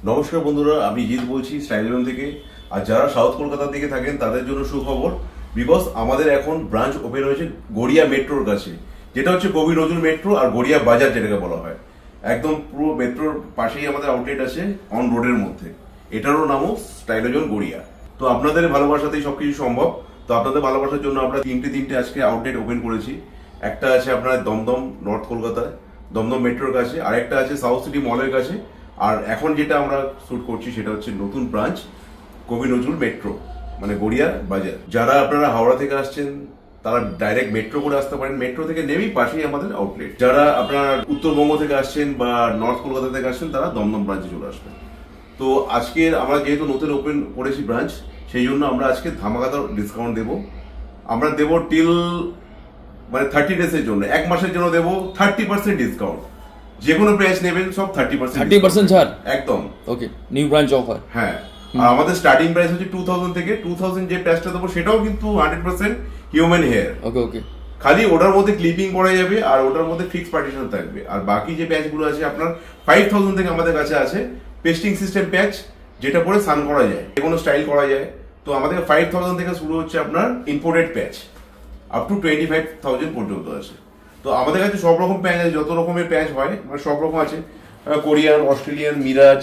নমস্কার বন্ধুরা, আমি জিৎ বলছি স্টাইলজন থেকে। আর যারা সাউথ কলকাতা থেকে থাকেন তাদের জন্য সুখবর, বিকজ আমাদের এখন ব্রাঞ্চ ওপেন হয়েছে গড়িয়া মেট্রোর কাছে, যেটা হচ্ছে কবি নজরুল মেট্রো আর গড়িয়া বাজার যেটাকে বলা হয়। একদম পুরো মেট্রোর পাশেই আমাদের আউটলেট আছে, অন রোডের মধ্যে। এটারও নামও স্টাইলজন গড়িয়া। তো আপনাদের ভালোবাসাতেই সবকিছু সম্ভব। তো আপনাদের ভালোবাসার জন্য আমরা তিনটে আজকে আউটলেট ওপেন করেছি। একটা আছে আপনার দমদম নর্থ কলকাতায়, দমদম মেট্রোর কাছে, আর একটা আছে সাউথ সিটি মলের কাছে। আর এখন যেটা আমরা শুট করছি সেটা হচ্ছে নতুন ব্রাঞ্চ কবি নজরুল মেট্রো, মানে গড়িয়া বাজার। যারা আপনারা হাওড়া থেকে আসছেন তারা ডাইরেক্ট মেট্রো করে আসতে পারেন, মেট্রো থেকে নেমেই পাশেই আমাদের আউটলেট। যারা আপনারা উত্তরবঙ্গ থেকে আসছেন বা নর্থ কলকাতা থেকে আসছেন তারা দমদম ব্রাঞ্চে চলে আসবেন। তো আজকের আমরা যেহেতু নতুন ওপেন করেছি ব্রাঞ্চ, সেই জন্য আমরা আজকে ধামাকাদার ডিসকাউন্ট দেবো। আমরা দেবো টিল মানে 30 ডেজের জন্য, এক মাসের জন্য দেবো 30% ডিসকাউন্ট। যে কোনো প্রাইস নেবেন সব 30% ছাড় একদম। ওকে, নিউ ব্রাঞ্চ অফার। হ্যাঁ, আর আমাদের স্টার্টিং প্রাইস হচ্ছে 2000 থেকে। 2000 যে প্রাইসটা দেবো সেটাও কিন্তু 100% হিউম্যান হেয়ার। ওকে ওকে, খালি ওটার মধ্যে ক্লিপিং করা যাবে আর ওটার মধ্যে ফিক্স পার্টিশন থাকবে। আর বাকি যে প্যাচগুলো আছে আপনার 5000 থেকে আমাদের কাছে আছে পেস্টিং সিস্টেম প্যাচ, যেটা পরে সান করা যায়, যে কোনো স্টাইল করা যায়। তো আমাদের 5000 থেকে শুরু হচ্ছে আপনার ইম্পোর্টেড প্যাচ, আপ টু 25,000 পর্যন্ত আছে। তো আমাদের কাছে সব রকম প্যাচ আছে, যত রকমের প্যাচ হয় মানে সব রকম আছে, কোরিয়ান, অস্ট্রেলিয়ান, মিরাজ,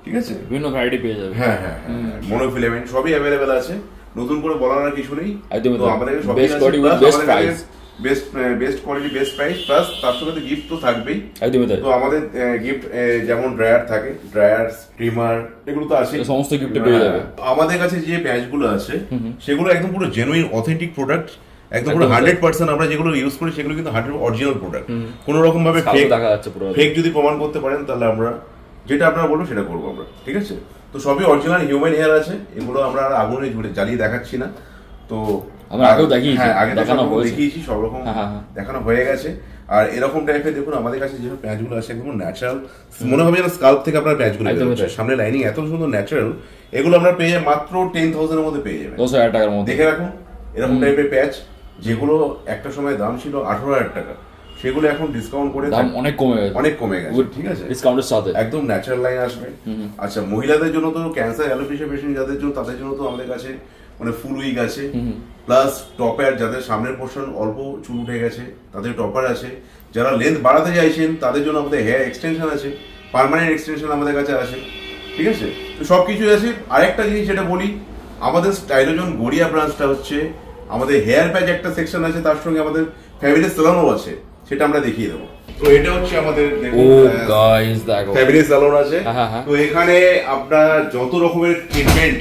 ঠিক আছে, বিভিন্ন ভ্যারাইটি পেয়ে যাবে। হ্যাঁ হ্যাঁ হ্যাঁ, মনোফিলামেন্ট সবই অ্যাভেলেবেল আছে। নতুন করে বলার আর কিছু নেই। তো আমাদের কাছে সবই আছে, best quality best price, plus তার সাথে গিফট তো থাকবেই। তো আমাদের গিফট যেমন ড্রায়ার থাকে, ড্রায়ার, স্ট্রিমার, এগুলো তো আছে, সমস্ত গিফট পেয়ে যাবে। আমাদের কাছে যে প্যাচগুলো আছে সেগুলো একদম পুরো জেনুইন অথেন্টিক প্রোডাক্ট, একদম পুরো 100%। আমরা যেগুলো ইউজ করি সেগুলো কিন্তু 100% অরিজিনাল প্রোডাক্ট। কোনো রকম ভাবে ফেক যদি প্রমাণ করতে পারেন তাহলে আমরা যেটা আপনারা বলবো সেটা করবো আমরা, ঠিক আছে। তো সবই অরিজিনাল হিউম্যান হেয়ার আছে। এগুলো আমরা আগুনে জ্বালিয়ে দেখাচ্ছি না। তো আমরা আগেও দেখিয়েছি, দেখিয়েছি, সব রকম দেখানো হয়ে গেছে। আর এরকম টাইপের দেখুন আমাদের কাছে যেসব প্যাচগুলো আছে একদম ন্যাচারাল, মনে হবে যেন স্কাল্প থেকে আপনার প্যাচগুলো সামনে লাইনিং এত সুন্দর ন্যাচারাল। এগুলো আমরা পেয়ে যাই মাত্র 10,000 এর মধ্যে পেয়ে যাবেন, 10,000 টাকার মধ্যে। দেখে রাখুন এরকম টাইপের প্যাচ, যেগুলো একটা সময় দাম ছিল 18,000 টাকা, সেগুলো এখন ডিসকাউন্ট করে দাম অনেক কমে গেছে, ঠিক আছে, ডিসকাউন্টের সাথে একদম ন্যাচারাল লাইন আসবে। আচ্ছা, মহিলাদের জন্য তো ক্যান্সার, অ্যালোপেশিয়া পেশেন্ট যাদের জন্য, তাদের জন্য তো আমাদের কাছে মানে ফুল উইগ আছে, প্লাস টপার, যাদের সামনের পোর্শন অল্প চুল উঠে গেছে তাদের টপার আছে। যারা লেন্থ বাড়াতে চাইছেন তাদের জন্য আমাদের হেয়ার এক্সটেনশন আছে, পার্মানেন্ট এক্সটেনশন আমাদের কাছে আছে, ঠিক আছে। তো সবকিছুই আছে। আরেকটা জিনিস যেটা বলি, আমাদের স্টাইলজন গড়িয়া ব্রাঞ্চটা হচ্ছে আমাদের হেয়ার প্যাচ একটা সেকশন আছে, তার সঙ্গে আমাদের ফ্যামিলি স্যালনও আছে, সেটা আমরা দেখিয়ে দেবো। তো এটা হচ্ছে আমাদের ফ্যামিলি স্যালন আছে। তো এখানে আপনার যত রকমের ট্রিটমেন্ট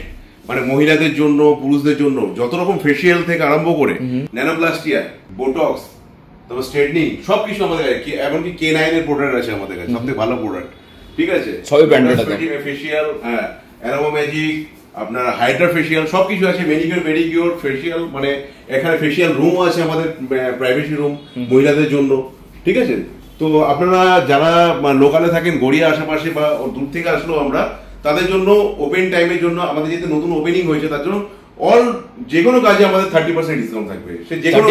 মানে মহিলাদের জন্য, পুরুষদের জন্য যত রকম ফেসিয়াল থেকে আরম্ভ করে ন্যানোপ্লাস্টিয়া, বোটক্স, তারপর স্ট্রেটনিং, সবকিছু আমাদের কাছে, এমনকি K9 এর প্রোডাক্ট আছে আমাদের কাছে, সবথেকে ভালো প্রোডাক্ট, ঠিক আছে। সবই ব্র্যান্ডেড আছে। ফেসিয়াল, হ্যাঁ, অ্যারোমা ম্যাজিক, আপনার হাইড্রা ফেসিয়াল, সবকিছু আছে। মেডিকিউর ফেসিয়াল, মানে এখানে ফেসিয়াল রুম আছে আমাদের, প্রাইভেসি রুম মহিলাদের জন্য, ঠিক আছে। তো আপনারা যারা লোকালে থাকেন, গড়িয়া আশেপাশে বা দূর থেকে আসলেও আমরা তাদের জন্য ওপেন টাইমের জন্য, আমাদের যেহেতু নতুন ওপেনিং হয়েছে তার জন্য যে কোনো কাজে আমাদের 30% ডিসকাউন্ট থাকবে, সে যে কোনো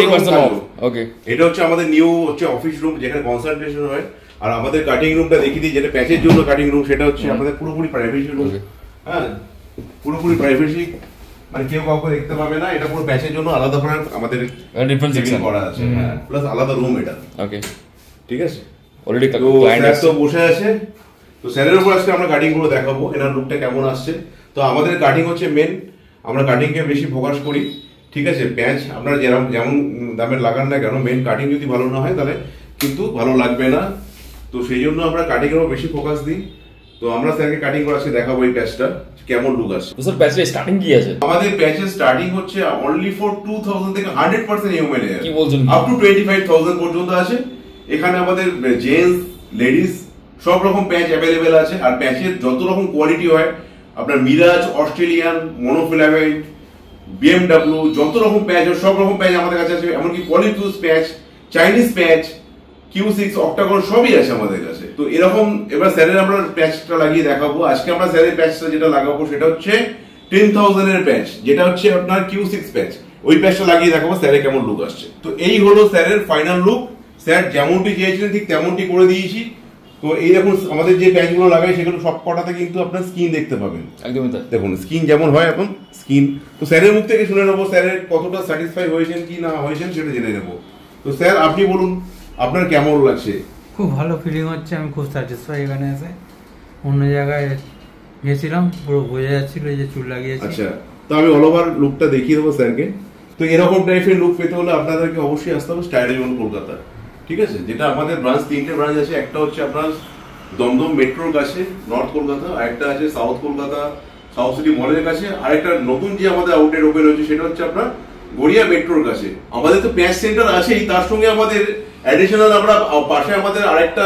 ওকে। এটা হচ্ছে আমাদের নিউ হচ্ছে অফিস রুম, যেখানে কনসালটেশন হয়। আর আমাদের কাটিং রুমটা দেখিয়ে দিই, যেটা প্যাচের জন্য কাটিং রুম, সেটা হচ্ছে আমাদের পুরোপুরি প্রাইভেসি রুম। হ্যাঁ, পুরোপুরি প্রাইভেসি, মানে কেউ কাউকে দেখতে পাবে না। এটা পুরো প্যাচের জন্য আলাদা করে আমাদের ডিফারেন্ট সেকশন করা আছে, হ্যাঁ, প্লাস আলাদা রুম এটা, ওকে, ঠিক আছে। অলরেডি ক্লায়েন্ট তো বসে আছে। তো স্যারের উপর আজকে আমরা কাটিং গুলো দেখাবো, এনার লুকটা কেমন আসছে। তো আমাদের কাটিং হচ্ছে মেন, আমরা কাটিং কে বেশি ফোকাস করি, ঠিক আছে। প্যাচ আপনারা যেমন দামের লাগান না কেন, মেন কাটিং যদি ভালো না হয় তাহলে কিন্তু ভালো লাগবে না। তো সেই জন্য আমরা কাটিং এর বেশি ফোকাস দিই। তো আমরা স্যারকে কাটিং করে আজকে দেখাবো এই প্যাচটা কেমন লুক আসছে। তো স্যার প্যাচের স্টার্টিং কি আছে? আমাদের প্যাচের স্টার্টিং হচ্ছে অনলি ফর 2000 থেকে 100% হিউম্যান হেয়ার, কি বলছেন, আপ টু 25,000 পর্যন্ত আছে। এখানে আমাদের জেন্টস, লেডিস সব রকম প্যাচ অ্যাভেলেবেল আছে। আর প্যাচের যত রকম কোয়ালিটি হয়, আপনার মিরাজ, অস্ট্রেলিয়ান, মনোফিলামেন্ট, BMW, যত রকম প্যাচ সব রকম প্যাচ আমাদের কাছে আছে। এমনকি পলিফিউজ প্যাচ, চাইনিজ প্যাচ, Q6, অক্টাগন সবই আছে আমাদের কাছে। তো এরকম এবার স্যারের আমরা প্যাচটা লাগিয়ে দেখাবো। আজকে আমরা স্যারের প্যাচটা যেটা লাগাবো সেটা হচ্ছে 10,000 এর প্যাচ, যেটা হচ্ছে আপনার Q6 প্যাচ। ওই প্যাচটা লাগিয়ে দেখাবো স্যারের কেমন লুক আসছে। তো এই হলো স্যারের ফাইনাল লুক। স্যার যেমনটি চেয়েছিলেন ঠিক তেমনটি করে দিয়েছি। তো এই দেখুন আমাদের যে প্যাচগুলো লাগাই সেগুলো সব কটাতে কিন্তু আপনার স্কিন দেখতে পাবেন। একদমই তাই। দেখুন স্কিন যেমন হয় এখন স্কিন। তো স্যারের মুখ থেকে শুনে নেবো স্যারের কতটা স্যাটিসফাই হয়েছেন কি না হয়েছেন সেটা জেনে নেবো। তো স্যার আপনি বলুন আপনার কেমন লাগছে? খুব ভালো ফিলিং হচ্ছে, আমি খুব স্যাটিসফাই এখানে এসে। অন্য জায়গায় গেছিলাম পুরো বোঝা যাচ্ছিল যে চুল লাগিয়েছি। আচ্ছা, তো আমি অল ওভার লুকটা দেখিয়ে দেবো স্যারকে। তো এরকম টাইপের লুক পেতে হলে আপনাদেরকে অবশ্যই আসতে হবে স্টাইলজন কলকাতা, ঠিক আছে? যেটা আমাদের ব্রাঞ্চ, তিনটে ব্রাঞ্চ আছে। একটা হচ্ছে আপনার দমদম মেট্রোর কাছে নর্থ কলকাতা, আরেকটা আছে সাউথ কলকাতা সাউথ সিটি মলের কাছে, আরেকটা নতুন যে আমাদের আউটলেট ওপেন হয়েছে সেটা হচ্ছে আপনার গড়িয়া মেট্রোর কাছে। আমাদের তো প্যাচ সেন্টার আছেই, তার সঙ্গে আমাদের অ্যাডিশনাল আমরা পাশে আমাদের আরেকটা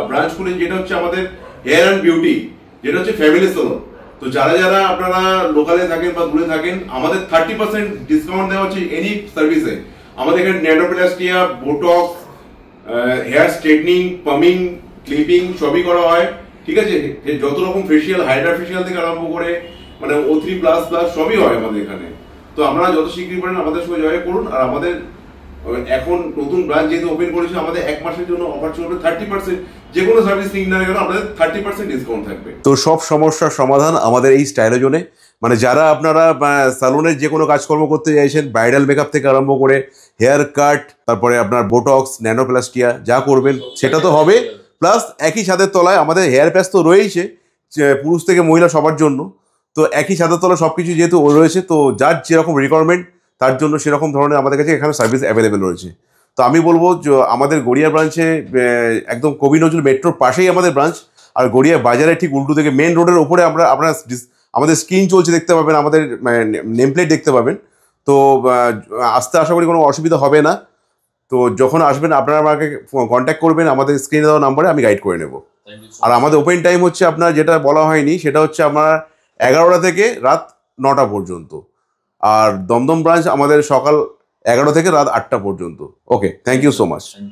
ব্রাঞ্চ খুলি যেটা হচ্ছে আমাদের হেয়ার অ্যান্ড বিউটি, যেটা হচ্ছে ফ্যামিলি সেলন। তো যারা যারা আপনারা লোকালে থাকেন বা দূরে থাকেন, আমাদের 30% ডিসকাউন্ট দেওয়া হচ্ছে এনি সার্ভিসে। আমাদের এখানে nanoplastia, botox, hair straightening, perming, clipping সবই করা হয়, ঠিক আছে? যত রকম ফেসিয়াল, হাইড্রা ফেসিয়াল থেকে আরম্ভ করে মানে O3++ সবই হয় আমাদের এখানে। তো আপনারা যত শীঘ্রই পারেন আমাদের সঙ্গে যোগাযোগ করুন। আর আমাদের এখন নতুন ব্রাঞ্চ যেহেতু ওপেন করেছে, আমাদের 1 মাসের জন্য অফার চলবে 30%। যে কোনো সার্ভিস নিন না কেন আপনাদের 30% ডিসকাউন্ট থাকবে। তো সব সমস্যার সমাধান আমাদের এই স্টাইলজনে। মানে যারা আপনারা স্যালুনের যে কোনো কাজকর্ম করতে চাইছেন, ব্রাইডাল মেকআপ থেকে আরম্ভ করে হেয়ার কাট, তারপরে আপনার বোটক্স, ন্যানোপ্লাস্টিয়া যা করবেন সেটা তো হবে, প্লাস একই ছাদের তলায় আমাদের হেয়ার প্যাচ তো রয়েছে পুরুষ থেকে মহিলা সবার জন্য। তো একই ছাদের তলায় সবকিছু যেহেতু রয়েছে, তো যার যেরকম রিকোয়ারমেন্ট তার জন্য সেরকম ধরনের আমাদের কাছে এখানে সার্ভিস অ্যাভেলেবেল রয়েছে। তো আমি বলবো যে আমাদের গড়িয়া ব্রাঞ্চে একদম কবি নজরুল মেট্রোর পাশেই আমাদের ব্রাঞ্চ। আর গড়িয়া বাজারে ঠিক উল্টো থেকে মেন রোডের ওপরে আপনারা আমাদের স্ক্রিন চলছে দেখতে পাবেন, আমাদের নেম প্লেট দেখতে পাবেন। তো আসতে আশা করি কোনো অসুবিধা হবে না। তো যখন আসবেন আপনারা আমাকে কন্ট্যাক্ট করবেন, আমাদের স্ক্রিনে দেওয়া নাম্বারে আমি গাইড করে নেব। আর আমাদের ওপেন টাইম হচ্ছে আপনার যেটা বলা হয়নি সেটা হচ্ছে আপনার 11টা থেকে রাত 9টা পর্যন্ত। আর দমদম ব্রাঞ্চ আমাদের সকাল 11 থেকে রাত 8টা পর্যন্ত। ওকে, থ্যাংক ইউ সো মাচ।